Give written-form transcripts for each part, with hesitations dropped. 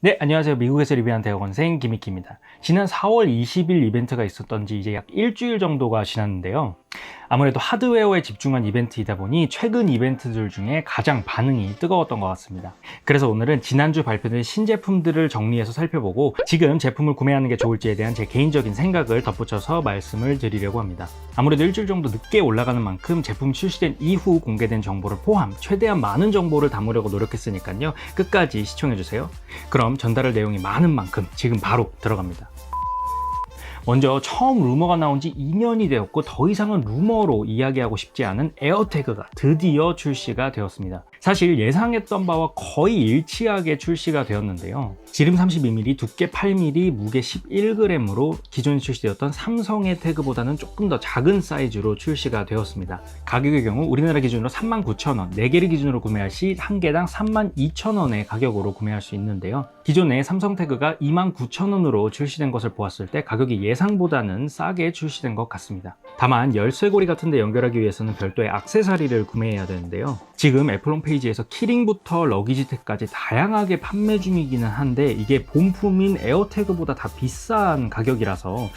네, 안녕하세요. 미국에서 리뷰한 대학원생 김익희입니다. 지난 4월 20일 이벤트가 있었던 지 이제 약 일주일 정도가 지났는데요. 아무래도 하드웨어에 집중한 이벤트이다 보니 최근 이벤트들 중에 가장 반응이 뜨거웠던 것 같습니다. 그래서 오늘은 지난주 발표된 신제품들을 정리해서 살펴보고 지금 제품을 구매하는 게 좋을지에 대한 제 개인적인 생각을 덧붙여서 말씀을 드리려고 합니다. 아무래도 일주일 정도 늦게 올라가는 만큼 제품 출시된 이후 공개된 정보를 포함 최대한 많은 정보를 담으려고 노력했으니까요. 끝까지 시청해주세요. 그럼 전달할 내용이 많은 만큼 지금 바로 들어갑니다. 먼저 처음 루머가 나온 지 2년이 되었고 더 이상은 루머로 이야기하고 싶지 않은 에어태그가 드디어 출시가 되었습니다. 사실 예상했던 바와 거의 일치하게 출시가 되었는데요. 지름 32mm, 두께 8mm, 무게 11g으로 기존에 출시되었던 삼성의 태그보다는 조금 더 작은 사이즈로 출시가 되었습니다. 가격의 경우 우리나라 기준으로 39,000원, 4개를 기준으로 구매할 시 한 개당 32,000원의 가격으로 구매할 수 있는데요. 기존에 삼성 태그가 29,000원으로 출시된 것을 보았을 때 가격이 예상보다는 싸게 출시된 것 같습니다. 다만 열쇠고리 같은 데 연결하기 위해서는 별도의 액세서리를 구매해야 되는데요. 지금 애플 홈페이지에서 키링부터 러기지택까지 다양하게 판매 중이기는 한데 이게 본품인 에어태그보다 다 비싼 가격이라서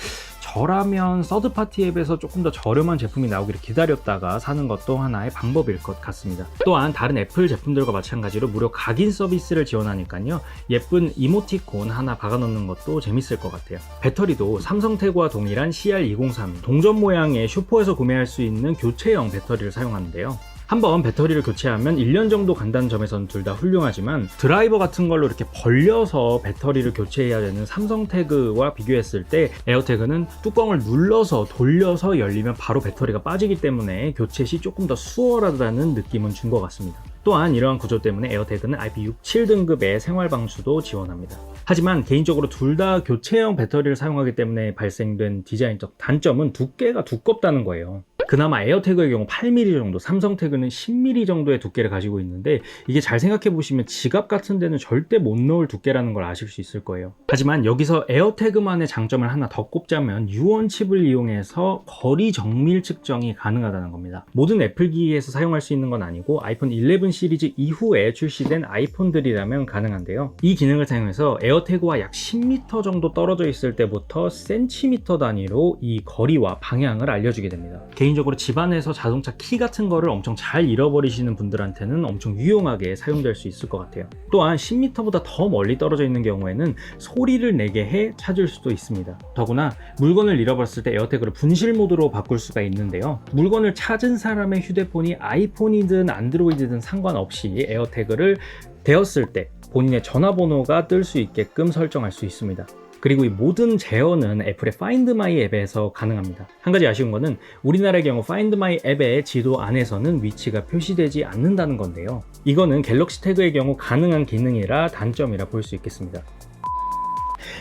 저라면 서드파티 앱에서 조금 더 저렴한 제품이 나오기를 기다렸다가 사는 것도 하나의 방법일 것 같습니다. 또한 다른 애플 제품들과 마찬가지로 무료 각인 서비스를 지원하니까요. 예쁜 이모티콘 하나 박아놓는 것도 재밌을 것 같아요. 배터리도 삼성 태그와 동일한 CR203 동전 모양의 슈퍼에서 구매할 수 있는 교체형 배터리를 사용하는데요. 한번 배터리를 교체하면 1년 정도 간다는 점에서는 둘 다 훌륭하지만 드라이버 같은 걸로 이렇게 벌려서 배터리를 교체해야 되는 삼성 태그와 비교했을 때 에어태그는 뚜껑을 눌러서 돌려서 열리면 바로 배터리가 빠지기 때문에 교체 시 조금 더 수월하다는 느낌은 준 것 같습니다. 또한 이러한 구조 때문에 에어태그는 IP67 등급의 생활 방수도 지원합니다. 하지만 개인적으로 둘 다 교체형 배터리를 사용하기 때문에 발생된 디자인적 단점은 두께가 두껍다는 거예요. 그나마 에어태그의 경우 8mm 정도, 삼성 태그는 10mm 정도의 두께를 가지고 있는데 이게 잘 생각해 보시면 지갑 같은 데는 절대 못 넣을 두께라는 걸 아실 수 있을 거예요. 하지만 여기서 에어태그만의 장점을 하나 더 꼽자면 유언 칩을 이용해서 거리 정밀 측정이 가능하다는 겁니다. 모든 애플 기기에서 사용할 수 있는 건 아니고 아이폰 11 시리즈 이후에 출시된 아이폰들이라면 가능한데요. 이 기능을 사용해서 에어태그와 약 10m 정도 떨어져 있을 때부터 센티미터 단위로 이 거리와 방향을 알려주게 됩니다. 개인적으로 집안에서 자동차 키 같은 거를 엄청 잘 잃어버리시는 분들한테는 엄청 유용하게 사용될 수 있을 것 같아요. 또한 10m보다 더 멀리 떨어져 있는 경우에는 소리를 내게 해 찾을 수도 있습니다. 더구나 물건을 잃어버렸을 때 에어태그를 분실 모드로 바꿀 수가 있는데요. 물건을 찾은 사람의 휴대폰이 아이폰이든 안드로이드든 상관없이 에어태그를 대었을 때 본인의 전화번호가 뜰 수 있게끔 설정할 수 있습니다. 그리고 이 모든 제어는 애플의 Find My 앱에서 가능합니다. 한 가지 아쉬운 거는 우리나라의 경우 Find My 앱의 지도 안에서는 위치가 표시되지 않는다는 건데요. 이거는 갤럭시 태그의 경우 가능한 기능이라 단점이라 볼 수 있겠습니다.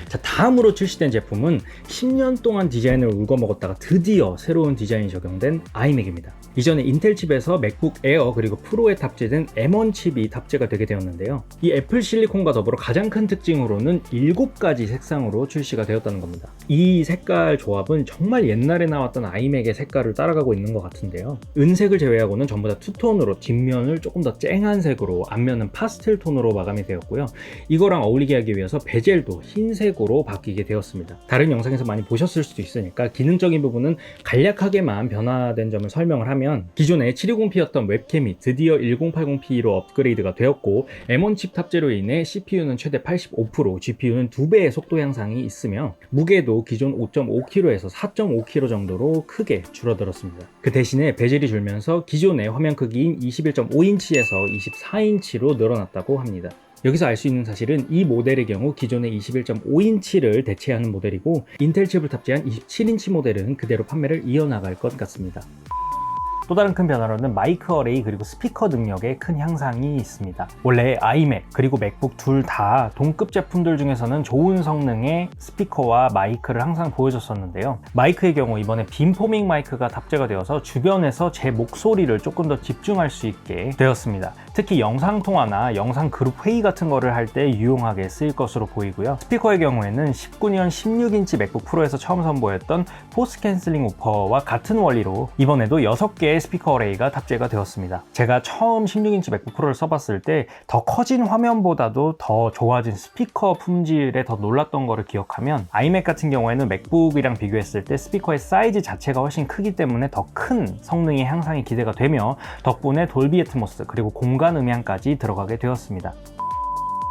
자, 다음으로 출시된 제품은 10년 동안 디자인을 울거먹었다가 드디어 새로운 디자인이 적용된 아이맥입니다. 이전에 인텔 칩에서 맥북 에어 그리고 프로에 탑재된 M1 칩이 탑재가 되게 되었는데요. 이 애플 실리콘과 더불어 가장 큰 특징으로는 7가지 색상으로 출시가 되었다는 겁니다. 이 색깔 조합은 정말 옛날에 나왔던 아이맥의 색깔을 따라가고 있는 것 같은데요. 은색을 제외하고는 전부 다 투톤으로 뒷면을 조금 더 쨍한 색으로 앞면은 파스텔 톤으로 마감이 되었고요. 이거랑 어울리게 하기 위해서 베젤도 흰색으로 바뀌게 되었습니다. 다른 영상에서 많이 보셨을 수도 있으니까 기능적인 부분은 간략하게만 변화된 점을 설명을 하면 기존의 720p였던 웹캠이 드디어 1080p로 업그레이드가 되었고 M1 칩 탑재로 인해 CPU는 최대 85%, GPU는 2배의 속도 향상이 있으며 무게도 기존 5.5kg에서 4.5kg 정도로 크게 줄어들었습니다. 그 대신에 베젤이 줄면서 기존의 화면 크기인 21.5인치에서 24인치로 늘어났다고 합니다. 여기서 알 수 있는 사실은 이 모델의 경우 기존의 21.5인치를 대체하는 모델이고 인텔 칩을 탑재한 27인치 모델은 그대로 판매를 이어나갈 것 같습니다. 또 다른 큰 변화로는 마이크 어레이 그리고 스피커 능력에 큰 향상이 있습니다. 원래 아이맥 그리고 맥북 둘 다 동급 제품들 중에서는 좋은 성능의 스피커와 마이크를 항상 보여줬었는데요. 마이크의 경우 이번에 빔포밍 마이크가 탑재가 되어서 주변에서 제 목소리를 조금 더 집중할 수 있게 되었습니다. 특히 영상통화나 영상 그룹 회의 같은 거를 할 때 유용하게 쓰일 것으로 보이고요. 스피커의 경우에는 19년 16인치 맥북 프로에서 처음 선보였던 포스 캔슬링 우퍼와 같은 원리로 이번에도 6개의 2개의 스피커 어레이가 탑재가 되었습니다. 제가 처음 16인치 맥북 프로를 써봤을 때 더 커진 화면보다도 더 좋아진 스피커 품질에 더 놀랐던 거를 기억하면 아이맥 같은 경우에는 맥북이랑 비교했을 때 스피커의 사이즈 자체가 훨씬 크기 때문에 더 큰 성능의 향상이 기대가 되며 덕분에 돌비 애트모스 그리고 공간 음향까지 들어가게 되었습니다.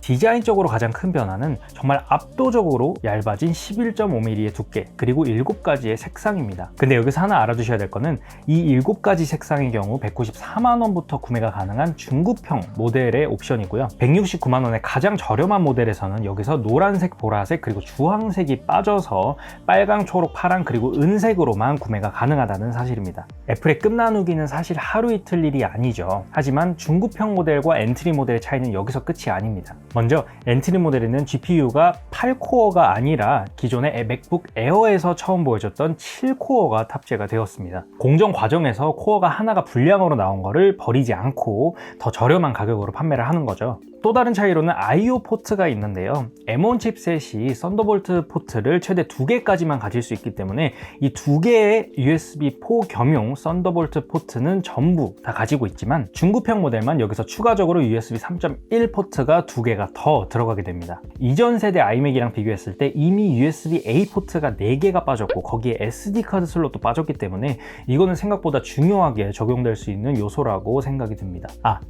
디자인적으로 가장 큰 변화는 정말 압도적으로 얇아진 11.5mm의 두께 그리고 7가지의 색상입니다. 근데 여기서 하나 알아두셔야 될 거는 이 7가지 색상의 경우 194만원부터 구매가 가능한 중급형 모델의 옵션이고요. 169만원의 가장 저렴한 모델에서는 여기서 노란색, 보라색 그리고 주황색이 빠져서 빨강, 초록, 파랑 그리고 은색으로만 구매가 가능하다는 사실입니다. 애플의 끝나누기는 사실 하루 이틀 일이 아니죠. 하지만 중급형 모델과 엔트리 모델의 차이는 여기서 끝이 아닙니다. 먼저 엔트리 모델에는 GPU가 8코어가 아니라 기존의 맥북 에어에서 처음 보여줬던 7코어가 탑재가 되었습니다. 공정 과정에서 코어가 하나가 불량으로 나온 거를 버리지 않고 더 저렴한 가격으로 판매를 하는 거죠. 또 다른 차이로는 I/O 포트가 있는데요. M1 칩셋이 썬더볼트 포트를 최대 2개까지만 가질 수 있기 때문에 이 2개의 USB4 겸용 썬더볼트 포트는 전부 다 가지고 있지만 중급형 모델만 여기서 추가적으로 USB 3.1 포트가 2개가 더 들어가게 됩니다. 이전 세대 아이맥이랑 비교했을 때 이미 USB-A 포트가 4개가 빠졌고 거기에 SD카드 슬롯도 빠졌기 때문에 이거는 생각보다 중요하게 적용될 수 있는 요소라고 생각이 듭니다.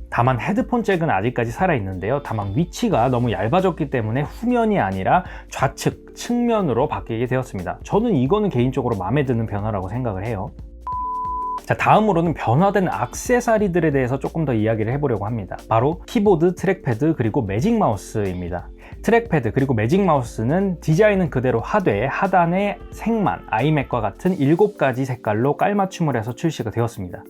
다만 헤드폰 잭은 아직까지 살아있는데 다만 위치가 너무 얇아졌기 때문에 후면이 아니라 좌측, 측면으로 바뀌게 되었습니다. 저는 이거는 개인적으로 마음에 드는 변화라고 생각을 해요. 자, 다음으로는 변화된 액세서리들에 대해서 조금 더 이야기를 해보려고 합니다. 바로 키보드, 트랙패드, 그리고 매직 마우스입니다. 트랙패드 그리고 매직 마우스는 디자인은 그대로 하되 하단에 색만 아이맥과 같은 7가지 색깔로 깔맞춤을 해서 출시가 되었습니다.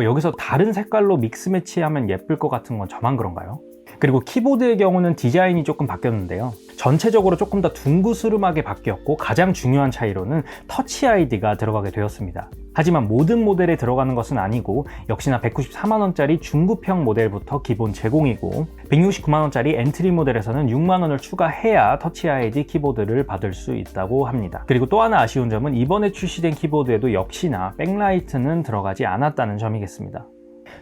여기서 다른 색깔로 믹스 매치하면 예쁠 것 같은 건 저만 그런가요? 그리고 키보드의 경우는 디자인이 조금 바뀌었는데요. 전체적으로 조금 더 둥그스름하게 바뀌었고 가장 중요한 차이로는 터치 아이디가 들어가게 되었습니다. 하지만 모든 모델에 들어가는 것은 아니고 역시나 194만원짜리 중급형 모델부터 기본 제공이고 169만원짜리 엔트리 모델에서는 6만원을 추가해야 터치 아이디 키보드를 받을 수 있다고 합니다. 그리고 또 하나 아쉬운 점은 이번에 출시된 키보드에도 역시나 백라이트는 들어가지 않았다는 점이겠습니다.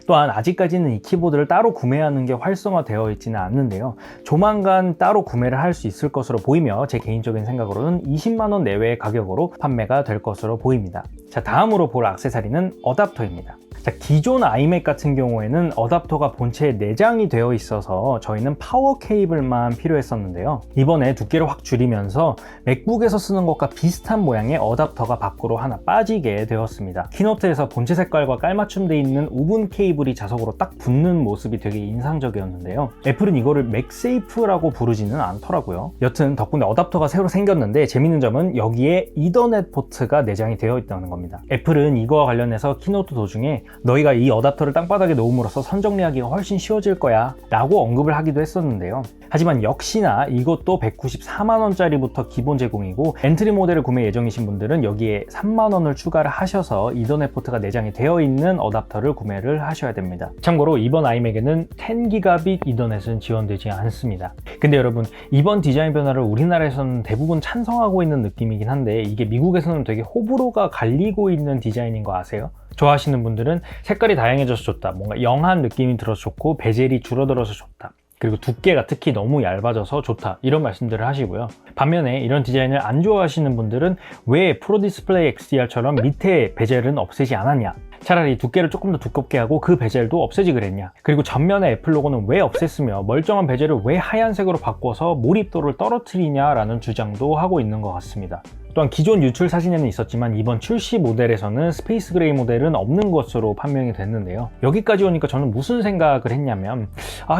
또한 아직까지는 이 키보드를 따로 구매하는 게 활성화되어 있지는 않는데요. 조만간 따로 구매를 할 수 있을 것으로 보이며 제 개인적인 생각으로는 20만원 내외의 가격으로 판매가 될 것으로 보입니다. 자, 다음으로 볼 액세서리는 어댑터입니다. 자, 기존 아이맥 같은 경우에는 어댑터가 본체에 내장이 되어 있어서 저희는 파워 케이블만 필요했었는데요. 이번에 두께를 확 줄이면서 맥북에서 쓰는 것과 비슷한 모양의 어댑터가 밖으로 하나 빠지게 되었습니다. 키노트에서 본체 색깔과 깔맞춤되어 있는 우분 케이블이 자석으로 딱 붙는 모습이 되게 인상적이었는데요. 애플은 이거를 맥세이프라고 부르지는 않더라고요. 여튼 덕분에 어댑터가 새로 생겼는데 재밌는 점은 여기에 이더넷 포트가 내장이 되어 있다는 겁니다. 애플은 이거와 관련해서 키노트 도중에 너희가 이 어댑터를 땅바닥에 놓음으로써 선 정리하기가 훨씬 쉬워질 거야 라고 언급을 하기도 했었는데요. 하지만 역시나 이것도 194만원짜리부터 기본 제공이고 엔트리 모델을 구매 예정이신 분들은 여기에 3만원을 추가를 하셔서 이더넷 포트가 내장이 되어 있는 어댑터를 구매를 하셔야 됩니다. 참고로 이번 아이맥에는 10기가빗 이더넷은 지원되지 않습니다. 근데 여러분, 이번 디자인 변화를 우리나라에서는 대부분 찬성하고 있는 느낌이긴 한데 이게 미국에서는 되게 호불호가 갈리고 있는 디자인인 거 아세요? 좋아하시는 분들은 색깔이 다양해져서 좋다, 뭔가 영한 느낌이 들어서 좋고 베젤이 줄어들어서 좋다, 그리고 두께가 특히 너무 얇아져서 좋다, 이런 말씀들을 하시고요. 반면에 이런 디자인을 안 좋아하시는 분들은 왜 프로 디스플레이 XDR처럼 밑에 베젤은 없애지 않았냐, 차라리 두께를 조금 더 두껍게 하고 그 베젤도 없애지 그랬냐, 그리고 전면의 애플 로고는 왜 없앴으며 멀쩡한 베젤을 왜 하얀색으로 바꿔서 몰입도를 떨어뜨리냐 라는 주장도 하고 있는 것 같습니다. 또한 기존 유출 사진에는 있었지만 이번 출시 모델에서는 스페이스 그레이 모델은 없는 것으로 판명이 됐는데요. 여기까지 오니까 저는 무슨 생각을 했냐면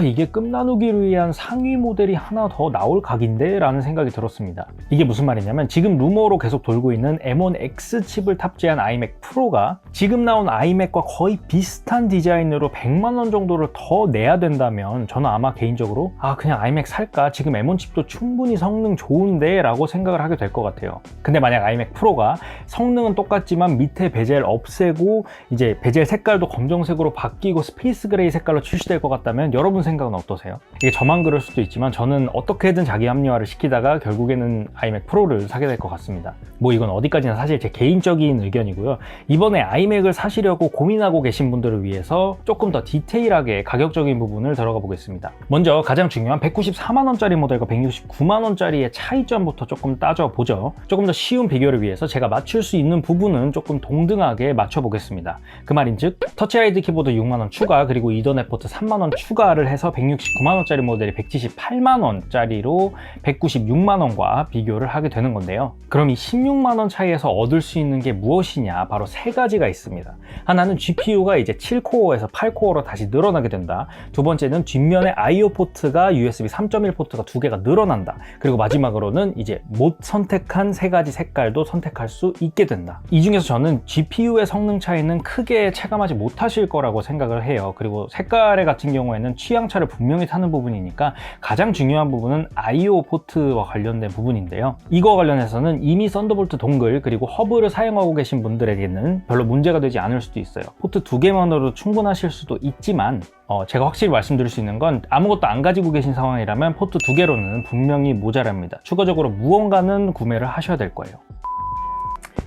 이게 끝나누기를 위한 상위 모델이 하나 더 나올 각인데 라는 생각이 들었습니다. 이게 무슨 말이냐면 지금 루머로 계속 돌고 있는 M1X 칩을 탑재한 아이맥 프로가 지금 나온 아이맥과 거의 비슷한 디자인으로 100만원 정도를 더 내야 된다면 저는 아마 개인적으로 그냥 아이맥 살까? 지금 M1 칩도 충분히 성능 좋은데 라고 생각을 하게 될 것 같아요. 근데 만약 아이맥 프로가 성능은 똑같지만 밑에 베젤 없애고 이제 베젤 색깔도 검정색으로 바뀌고 스페이스 그레이 색깔로 출시될 것 같다면 여러분 생각은 어떠세요? 이게 저만 그럴 수도 있지만 저는 어떻게든 자기 합리화를 시키다가 결국에는 아이맥 프로를 사게 될 것 같습니다. 뭐 이건 어디까지나 사실 제 개인적인 의견이고요. 이번에 아이맥을 사시려고 고민하고 계신 분들을 위해서 조금 더 디테일하게 가격적인 부분을 들어가 보겠습니다. 먼저 가장 중요한 194만원짜리 모델과 169만원짜리의 차이점부터 조금 따져보죠. 조금 더 쉬운 비교를 위해서 제가 맞출 수 있는 부분은 조금 동등하게 맞춰보겠습니다. 그 말인즉 터치 아이드 키보드 6만원 추가, 그리고 이더넷 포트 3만원 추가를 해서 169만원짜리 모델이 178만원짜리로 196만원과 비교를 하게 되는 건데요. 그럼 이 16만원 차이에서 얻을 수 있는 게 무엇이냐? 바로 세 가지가 있습니다. 하나는 GPU가 이제 7코어에서 8코어로 다시 늘어나게 된다. 두 번째는 뒷면에 IO 포트가 USB 3.1 포트가 두 개가 늘어난다. 그리고 마지막으로는 이제 못 선택한 세 가지 색깔도 선택할 수 있게 된다. 이 중에서 저는 GPU의 성능 차이는 크게 체감하지 못하실 거라고 생각을 해요. 그리고 색깔의 같은 경우에는 취향차를 분명히 타는 부분이니까 가장 중요한 부분은 IO 포트와 관련된 부분인데요. 이거와 관련해서는 이미 썬더볼트 동글 그리고 허브를 사용하고 계신 분들에게는 별로 문제가 되지 않을 수도 있어요. 포트 두 개만으로도 충분하실 수도 있지만 제가 확실히 말씀드릴 수 있는 건 아무것도 안 가지고 계신 상황이라면 포트 두 개로는 분명히 모자랍니다. 추가적으로 무언가는 구매를 하셔야 될 거예요.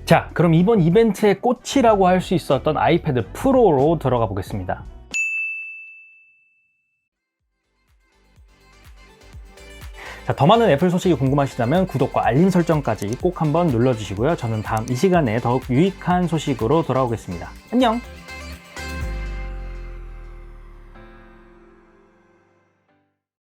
자, 그럼 이번 이벤트의 꽃이라고 할 수 있었던 아이패드 프로로 들어가 보겠습니다. 자, 더 많은 애플 소식이 궁금하시다면 구독과 알림 설정까지 꼭 한번 눌러주시고요. 저는 다음 이 시간에 더욱 유익한 소식으로 돌아오겠습니다. 안녕!